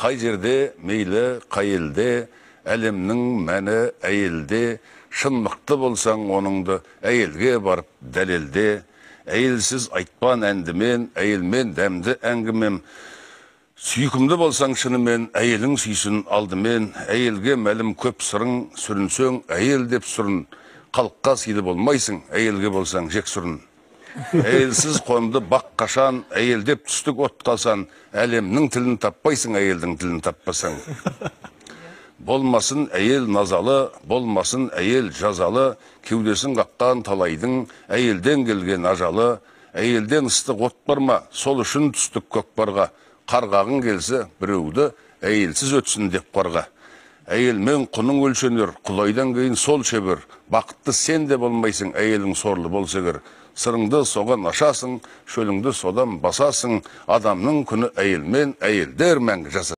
қай жерде, мейлі қай елде, әлемнің мәні әйелде, шын мықты болсаң оныңды әйелге барып дәлелде. Әйелсіз айтпан әндімен, әйелмен дәмді әңгімем. Сүйкімді болсаң шынымен, әйелің сүйсін алдымен. Әйелге мәлім көп сырың, сүрінсең әйел деп сұрын. Қалыққа сыйлы болмайсың, әйелге болсаң жек сұрын. Әйелсіз қонды бақ қашан, әйел деп түстік от қалсан, әлемнің тілін таппайсың, әйелдің тілін таппасаң. Болмасын әйел назалы, болмасын әйел жазалы, кеудесін қаққан талайдың, әйелден келген ажалы. Әйелден ыстық от барма, сол үшін түстік көкпарға. Қарғағың келсе, біреуді әйелсіз өтсін деп қарға. Әйелмен құның өлшенер, құлайдан кейін сол шебір. Бақытты сен де болмайсың, әйелің сорлы болса кер. Сырыңды соған ашасың, шөліңді содан басасың. Адамның күні әйелмен, әйелдер мәңгі жасасың.